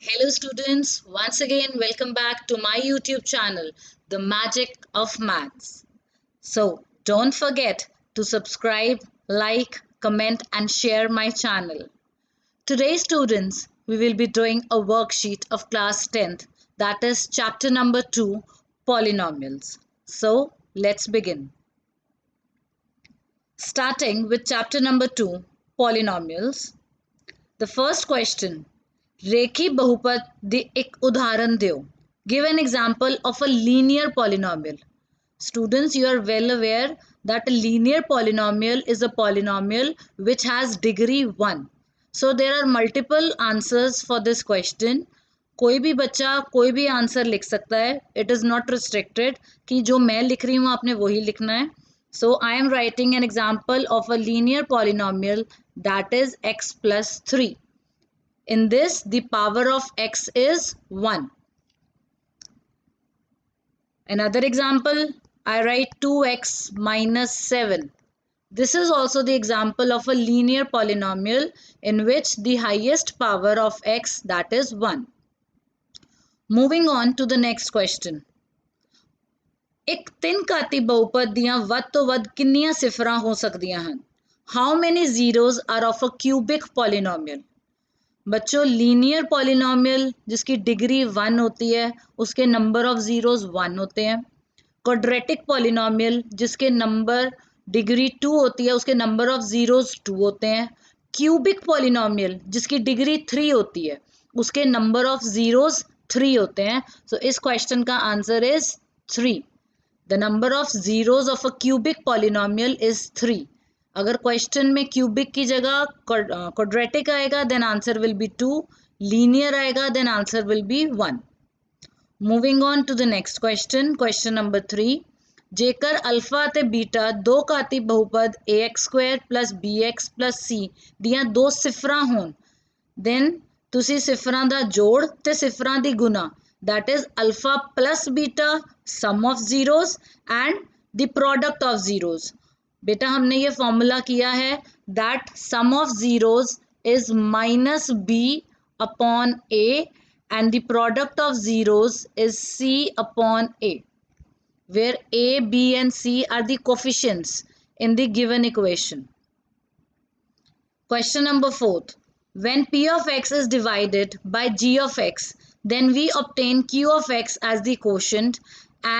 Hello students, once again welcome back to my YouTube channel, The Magic of Maths. So don't forget to subscribe, like, comment and share my channel. Today students, we will be doing a worksheet of class 10th, that is chapter number 2, polynomials. So let's begin. Starting with chapter number 2, polynomials. The first question, रेखी बहुपद दी एक उदाहरण दो. Give an example of a linear polynomial. Students, you are well aware that a linear polynomial is a polynomial which has degree 1. So there are multiple answers for this question. कोई भी बच्चा कोई भी answer लिख सकता है. It is not restricted कि जो मैं लिख रही हूँ आपने वही लिखना है. So I am writing an example of a linear polynomial that is x plus 3. In this, the power of x is 1. Another example, I write 2x minus 7. This is also the example of a linear polynomial in which the highest power of x, that is 1. Moving on to the next question. ਇੱਕ ਤਿੰਨ ਘਾਤੀ ਬਹੁਪਦ ਦੀਆਂ ਵੱਧ ਤੋਂ ਵੱਧ ਕਿੰਨੀਆਂ ਸਿਫਰਾਂ ਹੋ ਸਕਦੀਆਂ ਹਨ? How many zeros are of a cubic polynomial? बच्चों, लीनियर पॉलिनोमियल जिसकी डिग्री 1 होती है उसके नंबर ऑफ ज़ीरोज़ 1 होते हैं. क्वाड्रेटिक पॉलिनोमियल जिसके नंबर डिग्री 2 होती है उसके नंबर ऑफ ज़ीरोज़ 2 होते हैं. क्यूबिक पॉलिनोमियल जिसकी डिग्री 3 होती है उसके नंबर ऑफ ज़ीरोज़ 3 होते हैं. सो इस क्वेश्चन का answer is 3. The number of zeros of a cubic polynomial is 3. अगर क्वेश्चन में क्यूबिक की जगह क्वाड्रेटिक आएगा then answer will be 2. Linear आएगा then answer will be 1. Moving on to the next question. Question number 3. जेकर alpha ते beta दो घाती बहुपद ax² plus bx plus c ਦੀਆਂ ਦੋ ਸਿਫਰਾਂ ਹੋਣ then ਤੁਸੀਂ ਸਿਫਰਾਂ ਦਾ ਜੋੜ ਤੇ ਸਿਫਰਾਂ ਦੀ ਗੁਣਾ that is alpha plus beta sum of zeros and the product of zeros. बेटा हमने ये फॉर्मूला किया है that sum of zeros is minus B upon A and the product of zeros is C upon A, where a, b and c are the coefficients in the given equation. Question number 4. When p of x is divided by g of x, then we obtain q of x as the quotient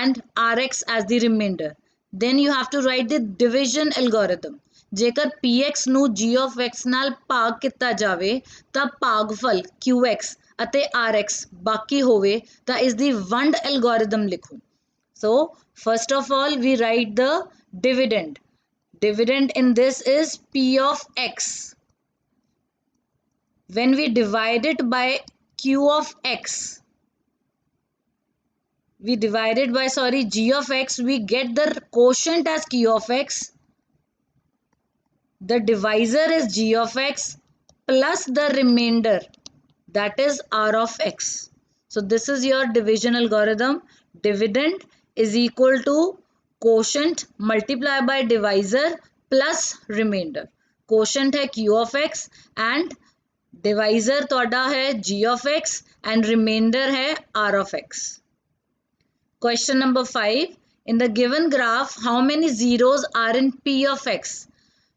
and rx as the remainder. Then you have to write the division algorithm. जेकर px ਨੂੰ g of x ਨਾਲ ਭਾਗ ਕੀਤਾ ਜਾਵੇ ਤਾਂ ਭਾਗਫਲ qx ਅਤੇ rx ਬਾਕੀ ਹੋਵੇ ਤਾਂ ਇਸ ਦੀ ਵੰਡ ਐਲਗੋਰਿਦਮ ਲਿਖੋ. So first of all we write the dividend. Dividend in this is p of x. When we divide it by q of x, we divided by g of x, we get the quotient as q of x. The divisor is g of x plus the remainder that is r of x. So this is your division algorithm. Dividend is equal to quotient multiplied by divisor plus remainder. Quotient है q of x and divisor तोड़ा है g of x and remainder है r of x. Question number 5. In the given graph, how many zeros are in p of x?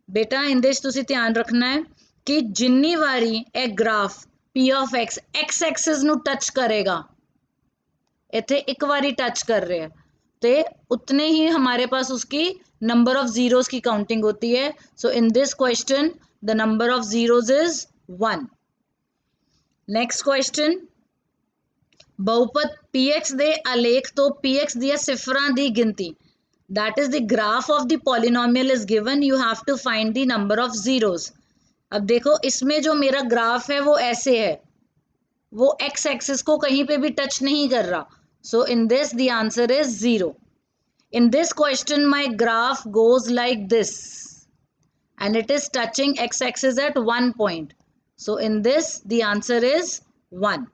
बेटा इंदे तुसी ध्यान रखना है कि जिन्नी वारी a graph p of x x axis ਨੂੰ टच करेगा, इथे एक वारी टच कर रहे हैं तो उतने ही हमारे पास उसकी नंबर ऑफ जीरोस की काउंटिंग होती है. So in this question the number of zeros is 1. Next question. बहुपद px ਦੇ ਆਲੇਖ ਤੋਂ px ਦੀਆਂ ਸਿਫਰਾਂ ਦੀ ਗਿਣਤੀ that is the graph of the polynomial is given. You have to find the number of zeros. अब देखो इसमें जो मेरा ग्राफ है वो ऐसे है, वो x एक्सिस को कहीं पे भी टच नहीं कर रहा. So in this the answer is 0. In this question my graph goes like this and it is touching x axis at one point. So in this the answer is 1.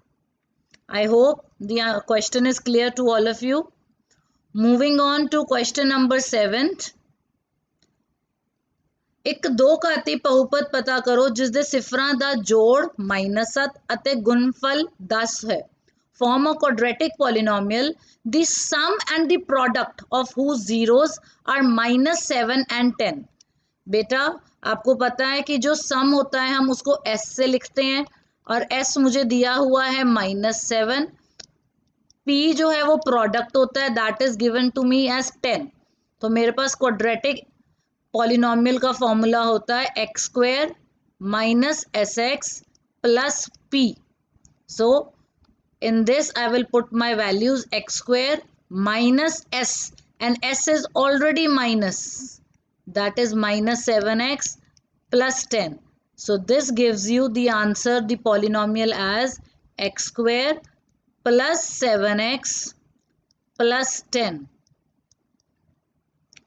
I hope the question is clear to all of you. Moving on to question number 7. ਇੱਕ ਦੋ ਘਾਤੀ ਬਹੁਪਦ ਪਤਾ ਕਰੋ ਜਿਸ ਦੇ ਸਿਫਰਾਂ ਦਾ ਜੋੜ -7 ਅਤੇ ਗੁਣਨਫਲ 10 ਹੈ। Form a quadratic polynomial, the sum and the product of whose zeros are -7 and 10। बेटा आपको पता है कि जो सम होता है हम उसको s से लिखते हैं और s मुझे दिया हुआ है -7। p जो है वो प्रोडक्ट होता है, that is given to me as 10। तो मेरे पास क्वाड्रेटिक पॉलिनोमियल का फॉर्मूला होता है x² minus sx plus p। So in this I will put my values x² minus s, and s is already minus, that is -7x plus 10. So this gives you the answer, the polynomial, as x² plus 7x plus 10.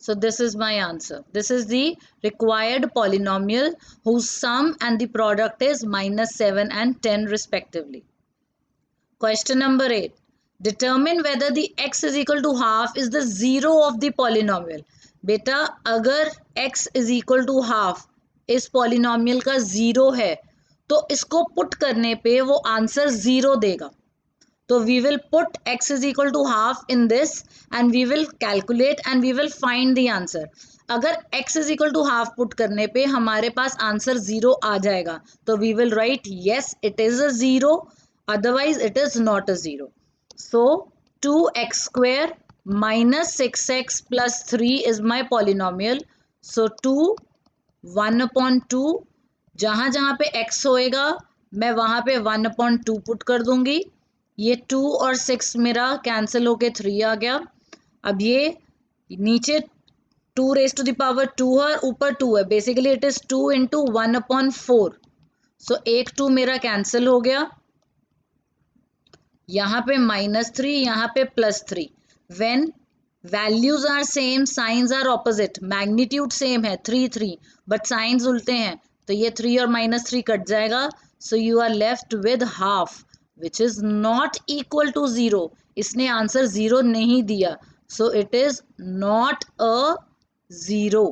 So this is my answer. This is the required polynomial whose sum and the product is -7 and 10 respectively. Question number 8. Determine whether the x is equal to half is the zero of the polynomial. बेटा अगर x is equal to half इस polynomial का zero है तो इसको put करने पे वो आंसर जीरो देगा। तो we will put x is equal to half in this and we will calculate and we will find the answer. अगर x is equal to half put करने पे हमारे पास आंसर जीरो आ जाएगा तो we will write yes it is a zero, otherwise it is not a zero. So 2x² minus 6x plus 3 is my polynomial. So 2 1/2, जहाँ जहाँ पे x होएगा मैं वहाँ पे 1/2 पुट कर दूंगी। ये 2 और 6 मेरा कैंसिल होके 3 आ गया। अब ये नीचे 2 raised to the power 2 है, ऊपर 2 है, बेसिकली इट इज 2 into 1/4। सो एक 2 मेरा कैंसिल हो गया, यहाँ पे -3, यहाँ पे +3। When values are same signs are opposite, magnitude same है 3 3 बट साइंस उल्टे हैं तो ये 3 और -3 कट जाएगा। So you are left with half which is not equal to 0। इसने आंसर 0 नहीं दिया, so it is not a 0।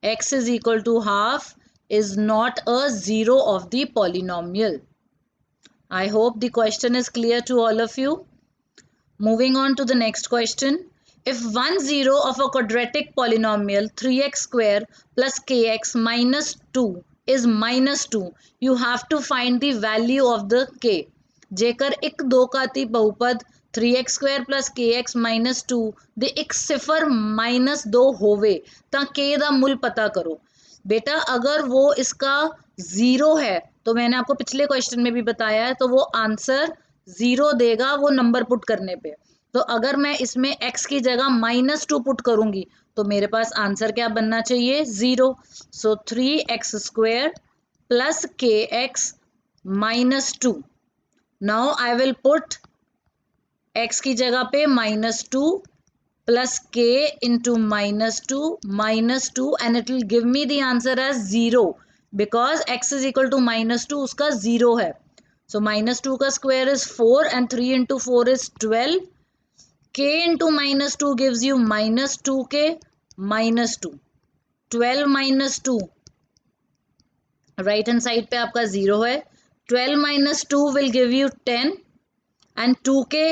x is equal to half is not a zero of the polynomial. I hope the question is clear to all of you. Moving on to the next question. If one zero of a quadratic polynomial 3x² plus kx minus 2 is -2, you have to find the value of the k. ਜੇਕਰ ਇੱਕ ਦੋ ਘਾਤੀ ਬਹੁਪਦ 3x² plus kx minus 2 ਦੇ ਇੱਕ ਸਿਫਰ -2 ਹੋਵੇ ਤਾਂ k ਦਾ ਮੁੱਲ पता करो। बेटा अगर वो इसका ज़ीरो है तो मैंने आपको पिछले क्वेश्चन में भी बताया है, तो वो आंसर ज़ीरो देगा वो नंबर पुट करने पे। तो अगर मैं इसमें x की जगह -2 पुट करूँगी तो मेरे पास आंसर क्या बनना चाहिए? 0। सो 3x² plus kx -2। Now I will put x की जगह पे -2 plus k into -2 and it will give me the answer as 0 because x is equal to -2 उसका 0 है। So -2 का square is 4 and 3 into 4 is 12. k into -2 gives you -2k -2, 12 -2 right hand side पे आपका 0 है। 12 - 2 will give you 10 and 2k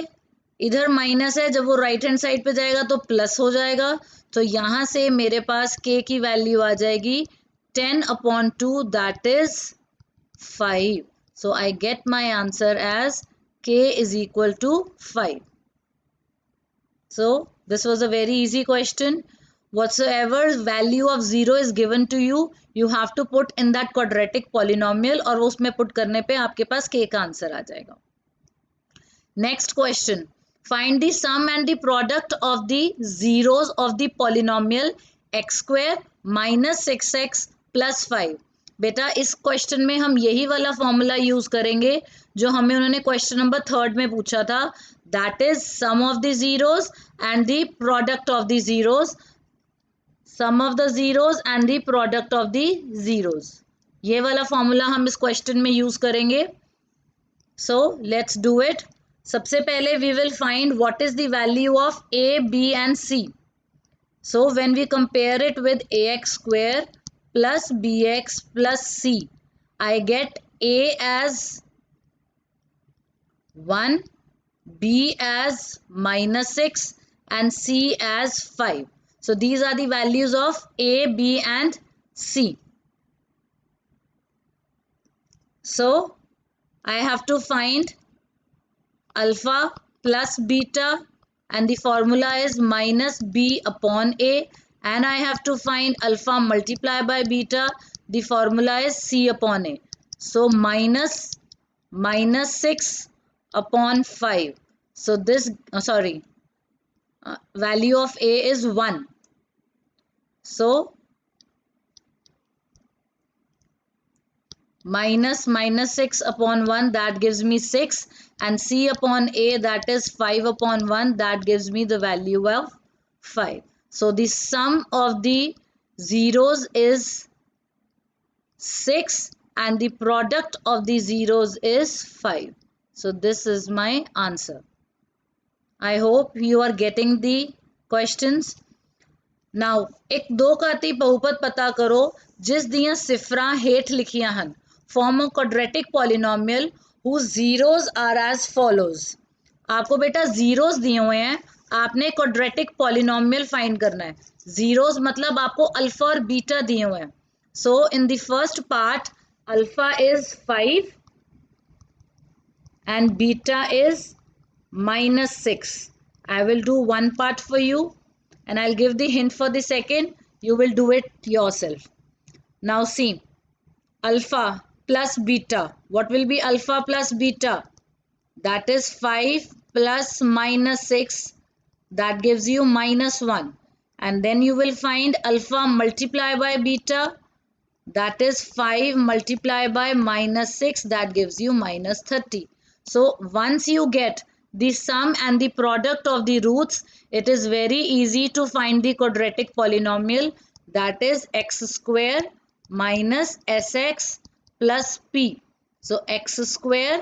इधर minus है, जब वो राइट हैंड साइड पे जाएगा तो प्लस हो जाएगा। तो यहाँ से मेरे पास k की वैल्यू आ जाएगी 10/2, that is 5। So I get my answer as k is equal to 5। So this was a very easy question. Whatsoever value of 0 is given to you, you have to put in that quadratic polynomial और उसमें put करने पे आपके पास k का answer आ जाएगा। Next question. Find the sum and the product of the zeros of the polynomial x² minus 6x plus 5। बेटा इस question में हम यही वाला फॉर्मूला यूज करेंगे जो हमें उन्होंने क्वेश्चन नंबर 3 में पूछा था, that is sum of the zeros and the product of the zeros, sum of the zeros and the product of the zeros. ये वाला फॉर्मूला हम इस क्वेश्चन में यूज करेंगे। So let's do it. सबसे पहले we will find what is the value of a, b and c। So when we compare it with ax square plus bx plus c, I get a as 1, b as -6 and c as 5. So these are the values of a, b and c. So I have to find alpha plus beta, and the formula is minus b upon a, and I have to find alpha multiplied by beta, the formula is c upon a. So minus 6 upon 5. So this value of a is 1. So minus 6 upon 1, that gives me 6, and c upon a, that is 5 upon 1, that gives me the value of 5. So the sum of the zeros is 6 and the product of the zeros is 5. So this is my answer. I hope you are getting the questions. Now एक दो घाती बहुपद पता करो जिस दियां सिफरा हेठ लिखियां हन. Form a quadratic polynomial whose zeros are as follows. आपको बेटा zeros दिए हुए हैं, आपने quadratic polynomial find करना है. Zeros मतलब आपको अल्फा और बीटा दिए हुए हैं. So in the first part, alpha is 5 and beta is -6. I will do one part for you and I'll give the hint for the second. You will do it yourself. Now see, alpha plus beta. What will be alpha plus beta? That is 5 plus -6. That gives you -1. And then you will find alpha multiplied by beta. That is 5 multiplied by -6. That gives you -30. So once you get the sum and the product of the roots, it is very easy to find the quadratic polynomial, that is x square minus sx plus p. So x square,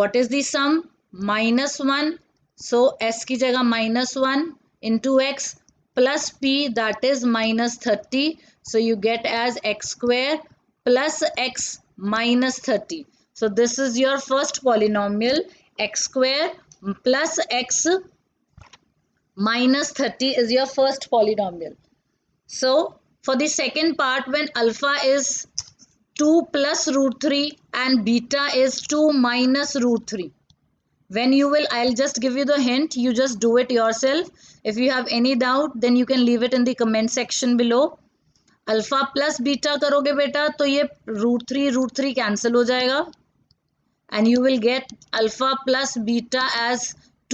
what is the sum? -1. So s की जगह -1 into x plus p, that is -30. So you get as x square plus x minus 30. So this is your first polynomial, x square plus x minus 30 is your first polynomial. So for the second part, when alpha is 2 plus root 3 and beta is 2 minus root 3. When you will, I'll just give you the hint, you just do it yourself. If you have any doubt, then you can leave it in the comment section below. Alpha plus beta करोगे बेटा तो ये root three cancel हो जाएगा and you will get alpha plus beta as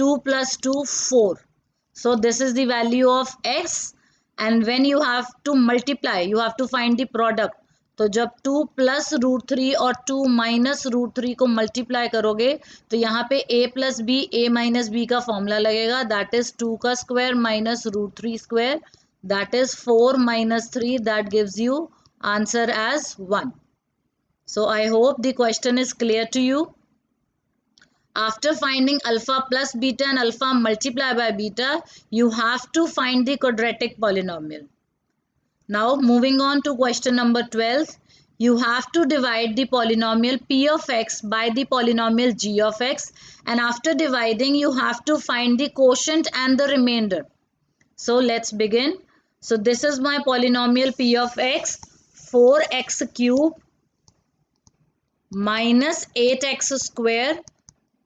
2 plus 2 4. So this is the value of x, and when you have to multiply, you have to find the product. तो जब 2 plus root 3 और 2 minus root 3 को multiply करोगे तो यहाँ पे a plus b, a minus b का formula लगेगा, that is 2 का square minus root 3 square, that is 4 minus 3, that gives you answer as 1. So I hope the question is clear to you. After finding alpha plus beta and alpha multiplied by beta, you have to find the quadratic polynomial. Now moving on to question number 12. You have to divide the polynomial p of x by the polynomial g of x, and after dividing you have to find the quotient and the remainder. So let's begin. So this is my polynomial p of x, 4x cube minus 8x square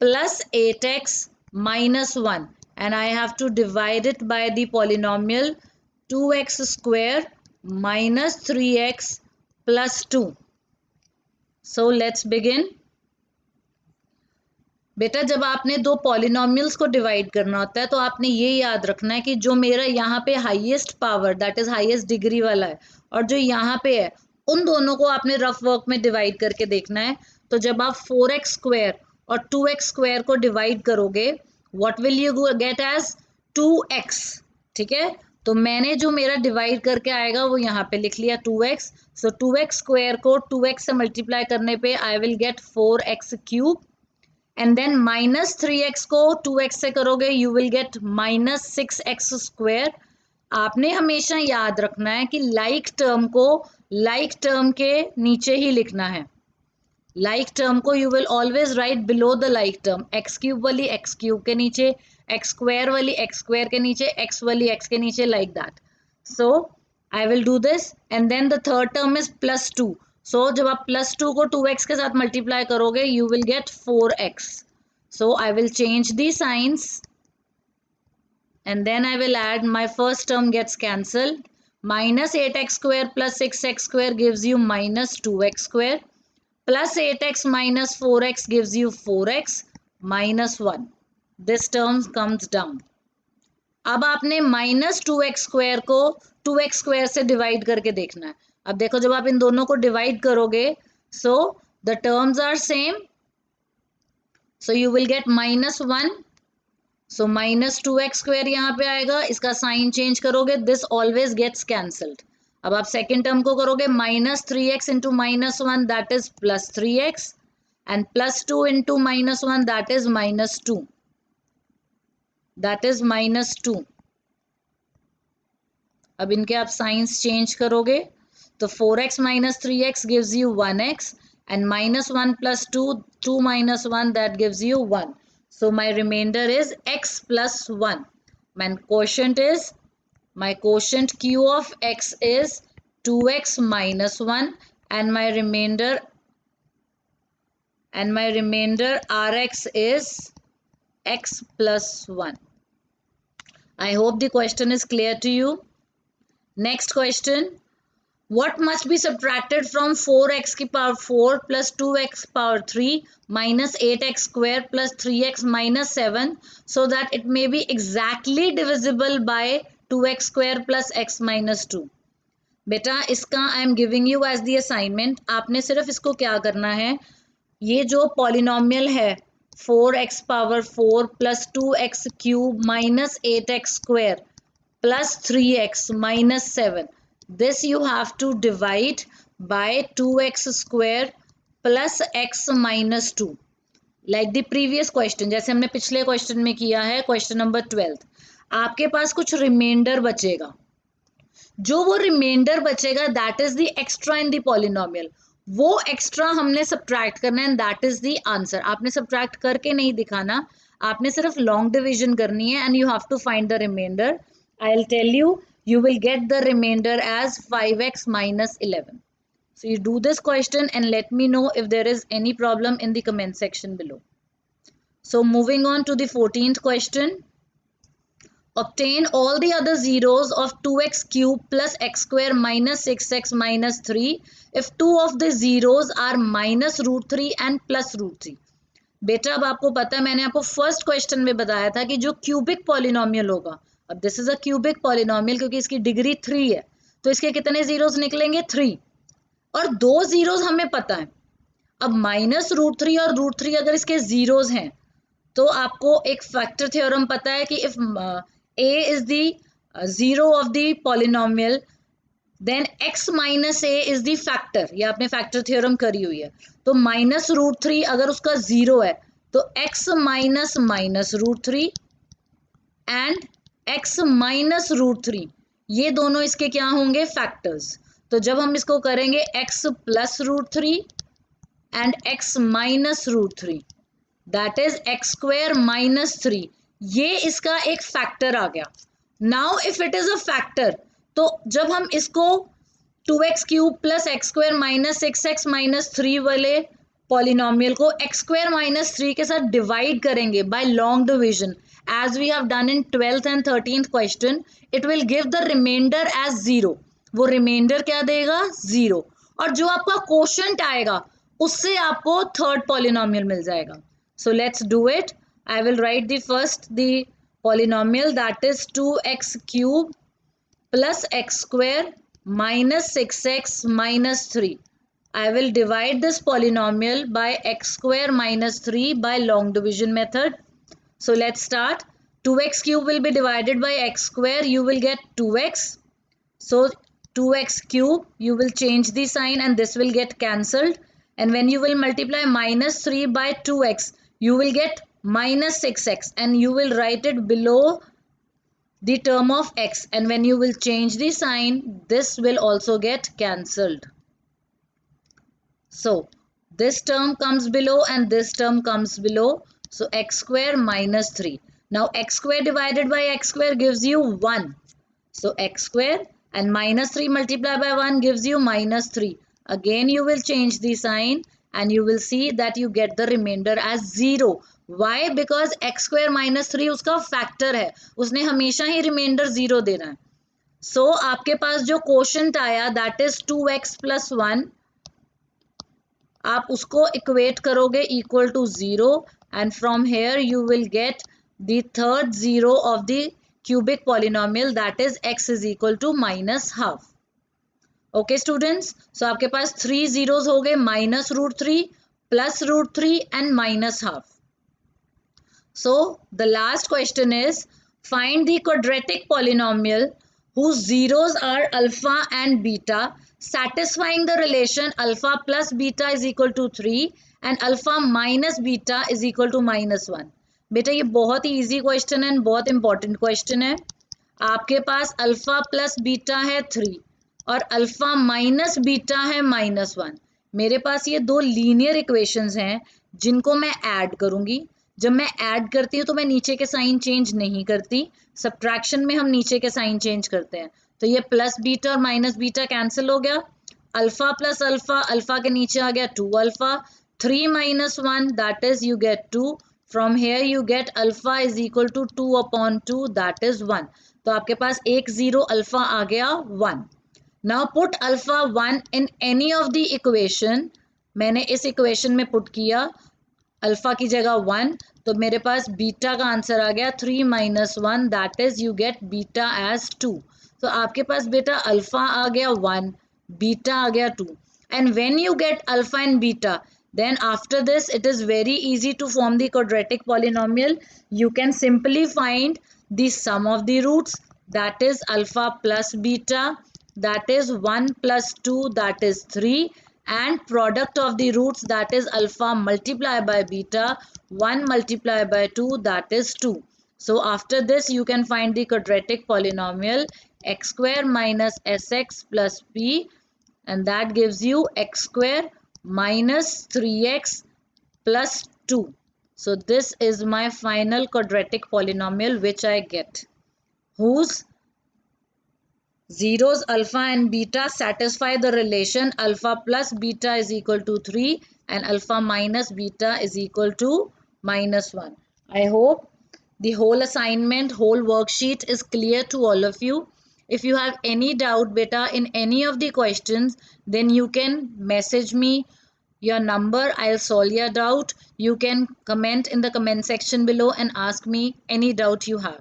plus 8x minus 1, and I have to divide it by the polynomial 2x square minus 3x plus 2. So let's begin. बेटा जब आपने दो polynomials को divide करना होता है तो आपने ये याद रखना है कि जो मेरा यहाँ पे highest power, that is highest degree वाला है, और जो यहाँ पे है, उन दोनों को आपने रफ वर्क में डिवाइड करके देखना है. तो जब आप 4x स्क्वायर और 2x स्क्वायर को डिवाइड करोगे, what will you get as 2x. ठीक है, तो मैंने जो मेरा डिवाइड करके आएगा वो यहाँ पे लिख लिया 2x. सो 2x स्क्वायर को 2x से मल्टीप्लाई करने पे I will get 4x cube, and then minus 3x को 2x से करोगे you will get minus 6x square. आपने हमेशा याद रखना है कि लाइक टर्म को लाइक टर्म के नीचे ही लिखना है। लाइक टर्म को you will always write below the like term. X cube वाली एक्स क्यूब के नीचे, एक्स स्क्वायर वाली एक्स स्क्वायर के नीचे, एक्स वाली एक्स के नीचे, like that. So I will do this and then the third term is +2। So जब आप +2 को 2x के साथ मल्टीप्लाई करोगे you will get 4x। So I will change the signs and then I will add, my first term gets cancelled. Minus 8x square plus 6x square gives you minus 2x square. Plus 8x minus 4x gives you 4x minus 1. This term comes down. अब आपने -2x square को 2x square से divide करके देखना है। अब देखो जब आप इन दोनों को डिवाइड करोगे, so the terms are same. So you will get -1. So -2x square यहाँ पे आएगा, इसका साइन चेंज करोगे, दिस ऑलवेज गेट्स कैंसल्ड। अब आप सेकेंड टर्म को करोगे -3x into -1 that is +3x and +2 into -1 that is -2, that is -2। अब इनके आप साइंस चेंज करोगे तो 4x minus 3x gives you 1x and -1 plus 2 minus 1 that gives you 1. So my remainder is x plus 1. My quotient q of x is 2x minus 1 and my remainder rx is x plus 1. I hope the question is clear to you. Next question. What must be subtracted from 4x की power 4 plus 2x power 3 minus 8x square plus 3x minus 7 so that it may be exactly divisible by 2x square plus x minus 2? बेटा इसका I am giving you as the assignment. आपने सिर्फ इसको क्या करना है, ये जो पॉलिनोमियल है 4x power 4 plus 2x cube minus 8x square plus 3x minus 7, this you have to divide by 2x square plus x minus 2 like the previous question, जैसे हमने पिछले क्वेश्चन में किया है, क्वेश्चन नंबर 12। आपके पास कुछ रिमाइंडर बचेगा, जो वो रिमाइंडर बचेगा that is the extra in the polynomial, वो एक्स्ट्रा हमने सब्ट्रैक्ट करना है and that is the answer. आपने सब्ट्रैक्ट करके नहीं दिखाना, आपने सिर्फ लॉन्ग डिवीजन करनी है and you have to find the remainder. I will tell you, you will get the remainder as 5x minus 11. So you do this question and let me know if there is any problem in the comment section below. So moving on to the 14th question. Obtain all the other zeros of 2x cube plus x square minus 6x minus 3 if two of the zeros are minus √3 and plus √3. बेटा अब आपको पता है, मैंने आपको first question में बताया था कि जो क्यूबिक पॉलिनोमियल होगा, अब this is a cubic polynomial क्योंकि इसकी डिग्री 3 है, तो इसके कितने जीरोस निकलेंगे 3, और 2 जीरोस हमें पता है। अब -√3 और √3 अगर इसके जीरोस हैं तो आपको एक फैक्टर थ्योरम पता है कि if a is the zero of the polynomial then x minus a is the factor, ये आपने फैक्टर थ्योरम करी हुई है। तो -√3 अगर उसका जीरो है तो x minus -√3 and x minus √3, ये दोनों इसके क्या होंगे, फैक्टर्स। तो जब हम इसको करेंगे x plus √3 and x minus √3 that is x square minus 3, ये इसका एक फैक्टर आ गया। Now if it is a factor, तो जब हम इसको 2x cube plus x square minus 6x minus 3 वाले पॉलिनोमियल को x स्क्वायर माइनस 3 के साथ डिवाइड करेंगे by long division, as we have done in 12th and 13th question, it will give the remainder as 0. वो remainder क्या देगा, 0, और जो आपका quotient आएगा उससे आपको थर्ड polynomial मिल जाएगा। So let's do it. I will write the polynomial that is 2x cube plus x square minus 6x minus 3. I will divide this polynomial by x square minus 3 by long division method. So let's start. 2x cube will be divided by x square, you will get 2x. So 2x cube, you will change the sign and this will get cancelled. And when you will multiply -3 by 2x, you will get -6x and you will write it below the term of x, and when you will change the sign, this will also get cancelled. So this term comes below and this term comes below. So x square minus 3. Now x square divided by x square gives you 1. So x square and minus 3 multiplied by 1 gives you minus 3. Again you will change the sign and you will see that you get the remainder as 0. Why? Because x square minus 3 उसका factor है, उसने हमेशा ही reminder 0 देना है. So आपके पास जो quotient आया that is 2x plus 1, आप उसको इक्वेट करोगे equal to 0 and from here you will get the third zero of the cubic polynomial that is x is equal to minus half. Okay students, so आपके पास 3 zeros हो गए, -√3 +√3 and minus half. So the last question is find the quadratic polynomial whose zeros are alpha and beta satisfying the relation alpha plus beta is equal to 3 and alpha minus beta is equal to -1. बेटा ये बहुत ही easy question है, बहुत important question है. आपके पास alpha plus beta है 3 और alpha minus beta है -1. मेरे पास ये दो लीनियर इक्वेशंस हैं जिनको मैं ऐड करूंगी. जब मैं ऐड करती हूँ तो मैं नीचे के साइन चेंज नहीं करती. सब्ट्रैक्शन में हम नीचे के साइन चेंज करते हैं. तो ये प्लस बीटा और माइनस बीटा कैंसिल हो गया. अल्फा प्लस अल्फा, अल्फा के नीचे आ गया 2 alpha. 3 minus 1 that is you get 2. From here you get alpha is equal to 2 upon 2 that is 1. तो आपके पास एक जीरो अल्फा आ गया 1. Now put alpha 1 in any of the equation. मैंने इस equation में पुट किया अल्फा की जगह 1, तो मेरे पास बीटा का आंसर आ गया 3 minus 1 that is you get beta as 2. तो आपके पास बेटा अल्फा आ गया 1, बीटा आ गया 2. And when you get alpha and beta, then after this it is very easy to form the quadratic polynomial. You can simply find the sum of the roots, that is alpha plus beta, that is 1 plus 2 that is 3, and product of the roots, that is alpha multiplied by beta, 1 multiplied by 2 that is 2. So after this you can find the quadratic polynomial x square minus sx plus p, and that gives you x square minus 3x plus 2. So this is my final quadratic polynomial which I get, whose zeros alpha and beta satisfy the relation alpha plus beta is equal to 3 and alpha minus beta is equal to -1. I hope the whole assignment, whole worksheet is clear to all of you. If you have any doubt beta in any of the questions, then you can message me your number. I'll solve your doubt. You can comment in the comment section below and ask me any doubt you have.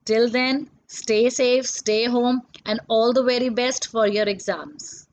Till then, stay safe, stay home, and all the very best for your exams.